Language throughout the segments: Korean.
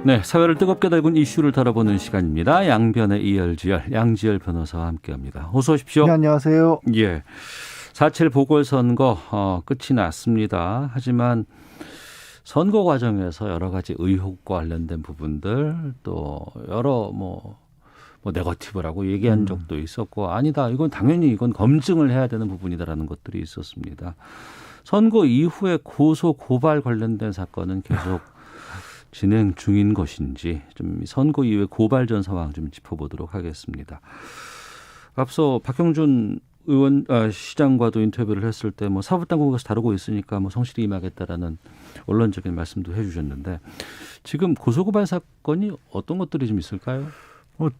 네, 사회를 뜨겁게 달군 이슈를 다뤄보는 시간입니다. 양변의 이열지열, 양지열 변호사와 함께합니다. 어서 오십시오. 네, 안녕하세요. 예, 4.7 보궐선거 끝이 났습니다. 하지만 선거 과정에서 여러 가지 의혹과 관련된 부분들 또 여러 뭐 네거티브라고 얘기한 적도 있었고 아니다. 이건 당연히 이건 검증을 해야 되는 부분이다라는 것들이 있었습니다. 선거 이후에 고소 고발 관련된 사건은 계속 진행 중인 것인지 좀 선거 이후에 고발 전 상황 좀 짚어보도록 하겠습니다. 앞서 박형준 시장과도 인터뷰를 했을 때 뭐 사법당국에서 다루고 있으니까 뭐 성실히 임하겠다라는 언론적인 말씀도 해주셨는데 지금 고소고발 사건이 어떤 것들이 좀 있을까요?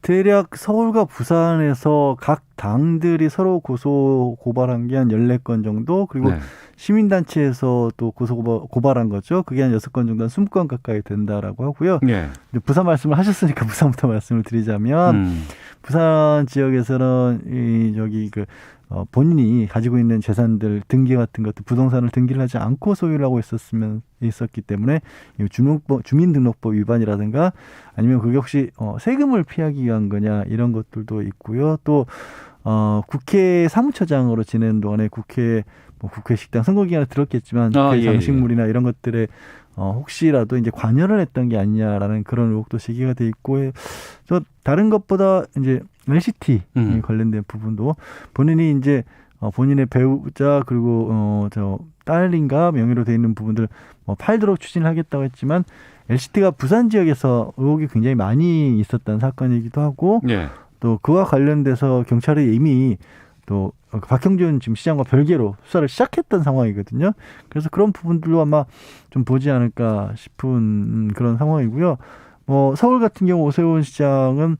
대략 서울과 부산에서 각 당들이 서로 고발한 게 한 14건 정도, 그리고 네. 시민단체에서 또 고발한 거죠. 그게 한 6건 정도, 한 20건 가까이 된다라고 하고요. 네. 부산 말씀을 하셨으니까 부산부터 말씀을 드리자면, 부산 지역에서는 본인이 가지고 있는 재산들 등기 같은 것들, 부동산을 등기를 하지 않고 소유를 하고 있었기 때문에 주민등록법 위반이라든가 아니면 그게 혹시 세금을 피하기 위한 거냐 이런 것들도 있고요. 또 국회 사무처장으로 지내는 동안에 국회 식당 선거 기간에 들었겠지만 장식물이나 이런 것들에 혹시라도 이제 관여를 했던 게 아니냐라는 그런 의혹도 제기가 돼 있고, 저 다른 것보다 이제 LCT 관련된 부분도 본인이 이제 본인의 배우자 그리고 딸인가 명의로 돼 있는 부분들 팔도록 추진을 하겠다고 했지만 LCT가 부산 지역에서 의혹이 굉장히 많이 있었던 사건이기도 하고, 또 그와 관련돼서 경찰이 이미 또 박형준 지금 시장과 별개로 수사를 시작했던 상황이거든요. 그래서 그런 부분들도 아마 좀 보지 않을까 싶은 그런 상황이고요. 서울 같은 경우 오세훈 시장은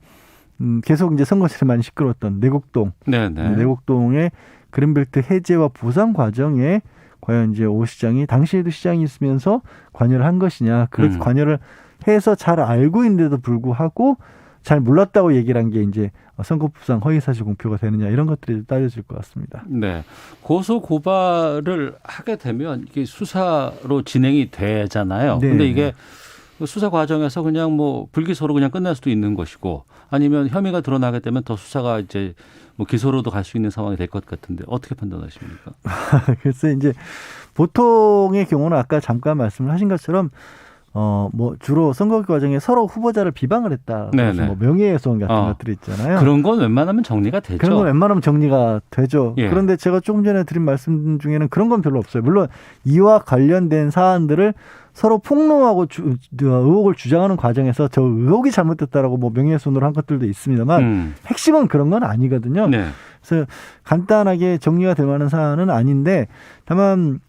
계속 이제 선거철에 많이 시끄러웠던 내곡동의 그린벨트 해제와 보상 과정에 과연 이제 오 시장이 당시에도 시장이 있으면서 관여를 한 것이냐, 그렇게 관여를 해서 잘 알고 있는데도 불구하고 잘 몰랐다고 얘기를 한 게 이제 선거법상 허위사실 공표가 되느냐, 이런 것들이 따져질 것 같습니다. 네, 고소 고발을 하게 되면 이게 수사로 진행이 되잖아요. 그런데 이게 수사 과정에서 그냥 뭐 불기소로 그냥 끝날 수도 있는 것이고, 아니면 혐의가 드러나게 되면 더 수사가 이제 뭐 기소로도 갈 수 있는 상황이 될 것 같은데 어떻게 판단하십니까? 글쎄 이제 보통의 경우는 아까 잠깐 말씀을 하신 것처럼 주로 선거 과정에 서로 후보자를 비방을 했다. 명예훼손 같은 것들이 있잖아요. 그런 건 웬만하면 정리가 되죠. 그런 건 웬만하면 정리가 되죠. 그런데 제가 조금 전에 드린 말씀 중에는 그런 건 별로 없어요. 물론 이와 관련된 사안들을 서로 폭로하고 의혹을 주장하는 과정에서 저 의혹이 잘못됐다라고 명예훼손으로 한 것들도 있습니다만 핵심은 그런 건 아니거든요. 그래서 간단하게 정리가 될 만한 사안은 아닌데, 다만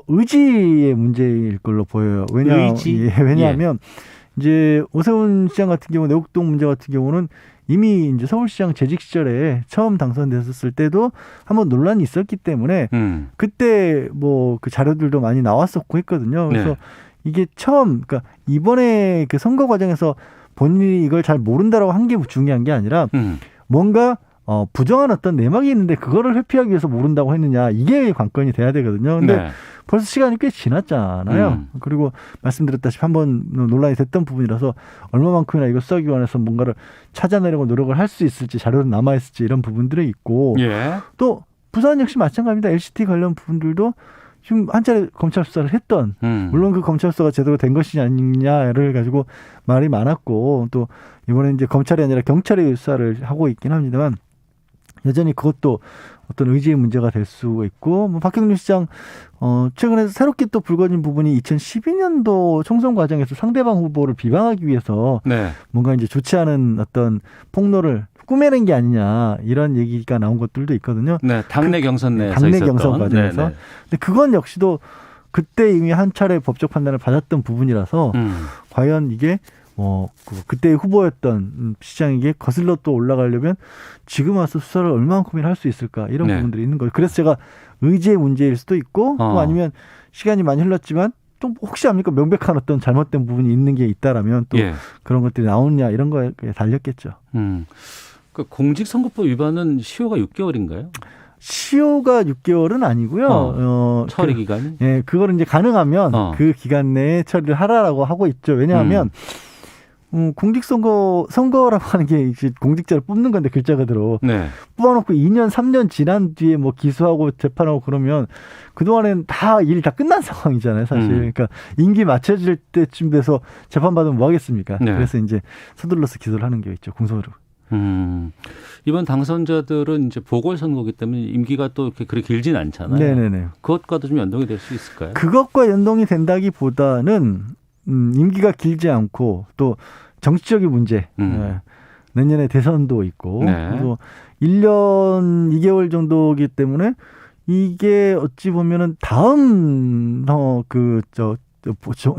의지의 문제일 걸로 보여요. 왜냐하면 이제 오세훈 시장 같은 경우, 내곡동 문제 같은 경우는 이미 이제 서울시장 재직 시절에 처음 당선됐었을 때도 한번 논란이 있었기 때문에 그때 그 자료들도 많이 나왔었고 했거든요. 그래서 이게 그러니까 이번에 그 선거 과정에서 본인이 이걸 잘 모른다라고 한 게 중요한 게 아니라 뭔가 부정한 어떤 내막이 있는데 그거를 회피하기 위해서 모른다고 했느냐, 이게 관건이 돼야 되거든요. 근데 벌써 시간이 꽤 지났잖아요. 그리고 말씀드렸다시피 한번 논란이 됐던 부분이라서 얼마만큼이나 이거 수사기관에서 뭔가를 찾아내려고 노력을 할 수 있을지, 자료는 남아있을지, 이런 부분들이 있고, 또 부산 역시 마찬가지입니다. LCT 관련 부분들도 지금 한 차례 검찰 수사를 했던, 물론 그 검찰 수사가 제대로 된 것이냐 아니냐를 가지고 말이 많았고, 또 이번에 이제 검찰이 아니라 경찰이 수사를 하고 있긴 합니다만 여전히 그것도 어떤 의지의 문제가 될 수 있고, 박형준 시장 최근에 새롭게 또 불거진 부분이 2012년도 총선 과정에서 상대방 후보를 비방하기 위해서 뭔가 이제 좋지 않은 어떤 폭로를 꾸며낸 게 아니냐, 이런 얘기가 나온 것들도 있거든요. 당내 경선 내에서 당내 경선 과정에서. 근데 그건 역시도 그때 이미 한 차례 법적 판단을 받았던 부분이라서 과연 이게 그때 후보였던 시장에게 거슬러 또 올라가려면 지금 와서 수사를 얼마만큼이나 할 수 있을까, 이런 부분들이 있는 거예요. 그래서 제가 의지의 문제일 수도 있고, 또 아니면 시간이 많이 흘렀지만 또 혹시 압니까, 명백한 어떤 잘못된 부분이 있는 게 있다라면 또 그런 것들이 나오느냐, 이런 거에 달렸겠죠. 그 공직선거법 위반은 시효가 6개월인가요? 시효가 6개월은 아니고요. 처리 기간이? 그거를 이제 가능하면 그 기간 내에 처리를 하라라고 하고 있죠. 왜냐하면 선거라고 하는 게 이제 공직자를 뽑는 건데 글자 그대로 네. 뽑아놓고 2년, 3년 지난 뒤에 뭐 기소하고 재판하고 그러면 그동안엔 일 다 끝난 상황이잖아요, 사실. 그러니까 임기 맞춰질 때쯤 돼서 재판받으면 뭐 하겠습니까? 네. 그래서 이제 서둘러서 기소를 하는 게 있죠, 공소로. 이번 당선자들은 이제 보궐선거기 때문에 임기가 또 그렇게 길진 않잖아요. 네네네. 그것과도 좀 연동이 될 수 있을까요? 그것과 연동이 된다기보다는 임기가 길지 않고 또 정치적인 문제. 내년에 대선도 있고 네. 그래서 1년 2개월 정도이기 때문에 이게 어찌 보면은 다음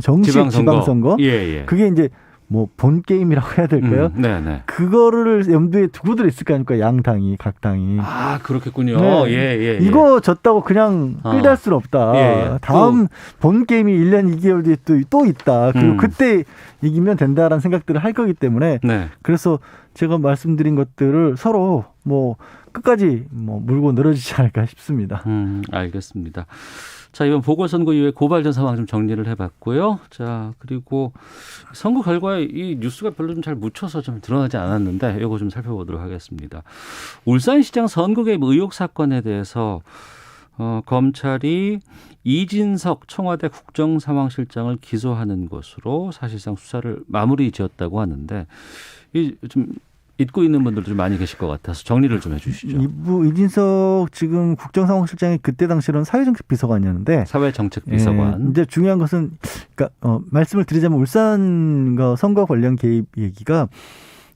정식 지방선거 예. 그게 이제 뭐 본 게임이라고 해야 될까요? 네네. 그거를 염두에 두고들 있을 거 아닙니까? 양 당이 각 당이. 아 그렇겠군요. 네. 예. 이거 졌다고 그냥 끌다 수는 없다. 예. 다음 본 게임이 1년 2개월 뒤에 또 있다. 그리고 그때 이기면 된다라는 생각들을 할 거기 때문에 네. 그래서 제가 말씀드린 것들을 서로 뭐 끝까지 뭐 물고 늘어지지 않을까 싶습니다. 알겠습니다. 자, 이번 보궐선거 이후에 고발된 상황 좀 정리를 해봤고요. 자, 그리고 선거 결과에 이 뉴스가 별로 좀 잘 묻혀서 좀 드러나지 않았는데 이거 좀 살펴보도록 하겠습니다. 울산시장 선거 개입 의혹 사건에 대해서 검찰이 이진석 청와대 국정상황실장을 기소하는 것으로 사실상 수사를 마무리 지었다고 하는데 이 좀 잊고 있는 분들도 좀 많이 계실 것 같아서 정리를 좀 해주시죠. 이진석 지금 국정상황실장이 그때 당시로는 사회정책 비서관이었는데 사회정책 비서관. 이제 중요한 것은 그러니까 말씀을 드리자면 울산 선거 관련 개입 얘기가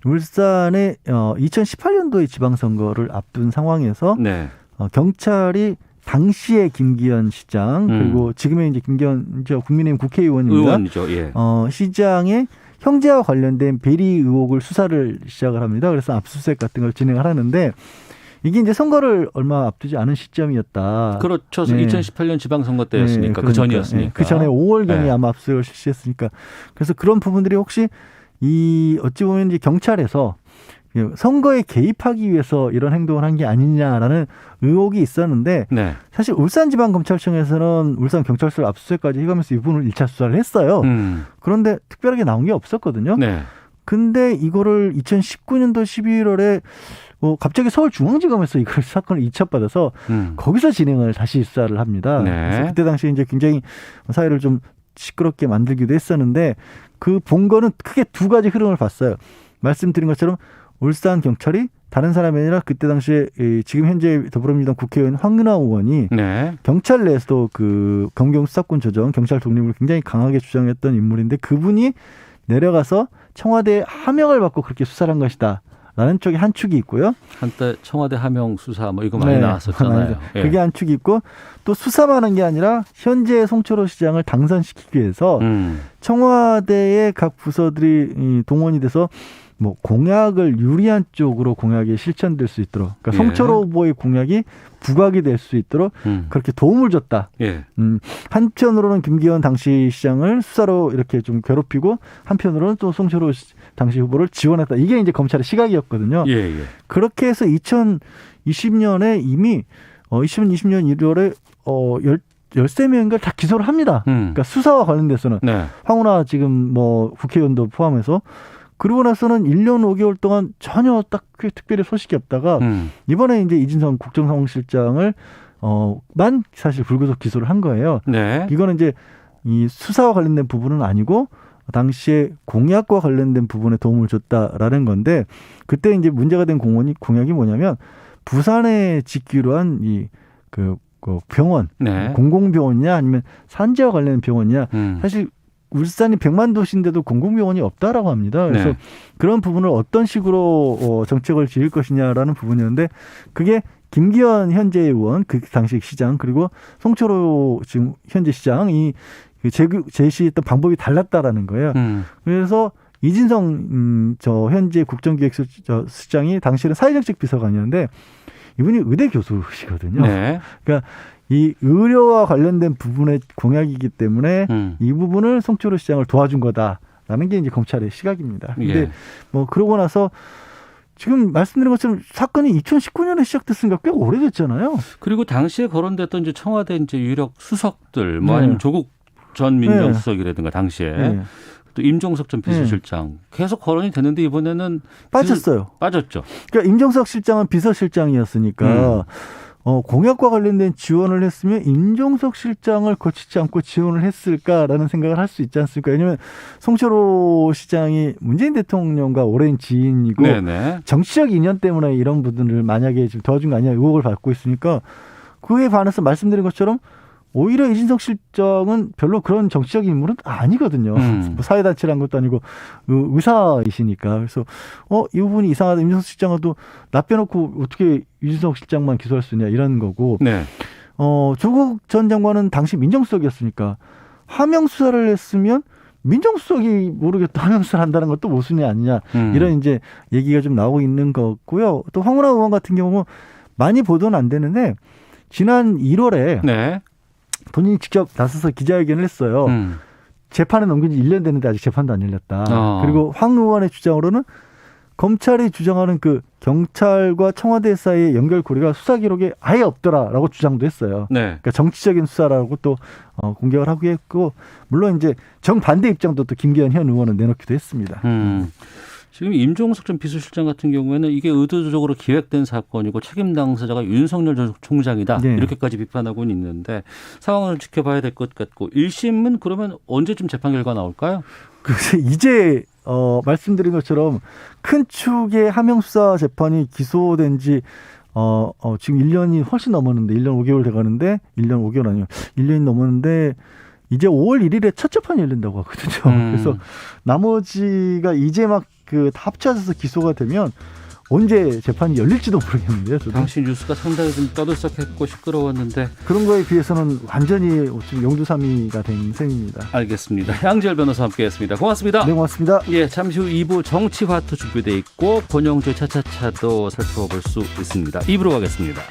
울산에 2018년도에 지방선거를 앞둔 상황에서 네. 경찰이 당시의 김기현 시장 그리고 지금의 이제 김기현 국민의힘 국회의원입니다. 의원이죠. 예. 시장의 형제와 관련된 비리 의혹을 수사를 시작을 합니다. 그래서 압수수색 같은 걸 진행을 하는데 이게 이제 선거를 얼마 앞두지 않은 시점이었다. 그렇죠. 네. 2018년 지방선거 때였으니까 그 전이었으니까. 그 전에 5월경에 네. 아마 압수수색을 실시했으니까 그래서 그런 부분들이 혹시 어찌 보면 이제 경찰에서 선거에 개입하기 위해서 이런 행동을 한 게 아니냐라는 의혹이 있었는데 네. 사실 울산지방검찰청에서는 울산경찰서 압수수색까지 해가면서 이 부분을 1차 수사를 했어요. 그런데 특별하게 나온 게 없었거든요. 네. 근데 이거를 2019년도 11월에 갑자기 서울중앙지검에서 이걸 사건을 이첩받아서 거기서 진행을 다시 수사를 합니다. 네. 그래서 그때 당시에 이제 굉장히 사회를 좀 시끄럽게 만들기도 했었는데 그 본 거는 크게 두 가지 흐름을 봤어요. 말씀드린 것처럼 울산 경찰이 다른 사람이 아니라 그때 당시에 지금 현재 더불어민주당 국회의원 황은하 의원이 네. 경찰 내에서도 그 검경 수사권 조정, 경찰 독립을 굉장히 강하게 주장했던 인물인데 그분이 내려가서 청와대 하명을 받고 그렇게 수사를 한 것이다. 라는 쪽에 한 축이 있고요. 한때 청와대 하명 수사 뭐 이거 많이 나왔었잖아요. 예. 그게 한 축이 있고 또 수사만 한 게 아니라 현재 송철호 시장을 당선시키기 위해서 청와대의 각 부서들이 동원이 돼서 뭐 공약을 유리한 쪽으로 공약이 실천될 수 있도록 그러니까 송철호 후보의 공약이 부각이 될 수 있도록 그렇게 도움을 줬다. 예. 한편으로는 김기현 당시 시장을 수사로 이렇게 좀 괴롭히고 한편으로는 또 송철호 당시 후보를 지원했다. 이게 이제 검찰의 시각이었거든요. 예. 그렇게 해서 2020년에 이미 2020년 1월에 13명인가 다 기소를 합니다. 그러니까 수사와 관련돼서는 네. 황운하 지금 뭐 국회의원도 포함해서 그러고 나서는 1년 5개월 동안 전혀 딱 특별히 소식이 없다가 이번에 이제 이진성 국정상황실장을 만 사실 불구속 기소를 한 거예요. 네. 이거는 이제 이 수사와 관련된 부분은 아니고 당시에 공약과 관련된 부분에 도움을 줬다라는 건데 그때 이제 문제가 된 공약이 뭐냐면 부산에 짓기로 한 그 병원, 네. 공공병원이냐 아니면 산재와 관련된 병원이냐 사실 울산이 100만 도시인데도 공공병원이 없다라고 합니다. 그래서 그런 부분을 어떤 식으로 정책을 지을 것이냐라는 부분이었는데 그게 김기현 현재 의원 그 당시 시장 그리고 송철호 지금 현재 시장이 제시했던 방법이 달랐다라는 거예요. 그래서 이진성 저 현재 국정기획수장이 당시에는 사회정책 비서관이었는데 이분이 의대 교수시거든요. 네. 그러니까 이 의료와 관련된 부분의 공약이기 때문에 이 부분을 송철호 시장을 도와준 거다라는 게 이제 검찰의 시각입니다. 근데 뭐 그러고 나서 지금 말씀드린 것처럼 사건이 2019년에 시작됐으니까 꽤 오래됐잖아요. 그리고 당시에 거론됐던 이제 청와대 이제 유력 수석들 뭐 아니면 조국 전 민정수석이라든가 당시에 또 임종석 전 비서실장 계속 거론이 됐는데 이번에는 빠졌어요. 빠졌죠. 그러니까 임종석 실장은 비서실장이었으니까 공약과 관련된 지원을 했으면 임종석 실장을 거치지 않고 지원을 했을까라는 생각을 할 수 있지 않습니까? 왜냐하면 송철호 시장이 문재인 대통령과 오랜 지인이고 네네. 정치적 인연 때문에 이런 분들을 만약에 지금 도와준 거 아니냐 의혹을 받고 있으니까 그에 반해서 말씀드린 것처럼 오히려 이진석 실장은 별로 그런 정치적인 인물은 아니거든요. 뭐 사회단체란 것도 아니고 의사이시니까. 그래서 이 부분이 이상하다. 임종석 실장도 나 빼놓고 어떻게 이진석 실장만 기소할 수 있냐 이런 거고. 네. 조국 전 장관은 당시 민정수석이었으니까 하명 수사를 했으면 민정수석이 모르겠다 하명 수사를 한다는 것도 모순이 아니냐 이런 이제 얘기가 좀 나오고 있는 거고요. 또 황운하 의원 같은 경우 많이 보도는 안 되는데 지난 1월에 네. 본인이 직접 나서서 기자회견을 했어요. 재판에 넘긴 지 1년 됐는데 아직 재판도 안 열렸다. 그리고 황 의원의 주장으로는 검찰이 주장하는 그 경찰과 청와대 사이의 연결고리가 수사 기록에 아예 없더라라고 주장도 했어요. 네. 그러니까 정치적인 수사라고 또 공격을 하고 했고 물론 이제 정반대 입장도 또 김기현 현 의원은 내놓기도 했습니다. 지금 임종석 전 비서실장 같은 경우에는 이게 의도적으로 기획된 사건이고 책임 당사자가 윤석열 전 총장이다. 네. 이렇게까지 비판하고는 있는데 상황을 지켜봐야 될 것 같고 1심은 그러면 언제쯤 재판 결과 나올까요? 그래서 이제 말씀드린 것처럼 큰 축의 하명 수사 재판이 기소된 지 지금 1년이 훨씬 넘었는데 1년 5개월 돼가는데 1년 5개월 아니요 1년이 넘었는데 이제 5월 1일에 첫 재판이 열린다고 하거든요. 그래서 나머지가 이제 막 다 합쳐져서 기소가 되면 언제 재판이 열릴지도 모르겠는데요. 저도. 당시 뉴스가 상당히 좀 떠들썩했고 시끄러웠는데 그런 거에 비해서는 완전히 지금 용두사미가 된 셈입니다. 알겠습니다. 양지열 변호사와 함께했습니다. 고맙습니다. 네, 고맙습니다. 예, 잠시 후 2부 정치화투 준비되어 있고 권영주의 차차차도 살펴볼 수 있습니다. 2부로 가겠습니다.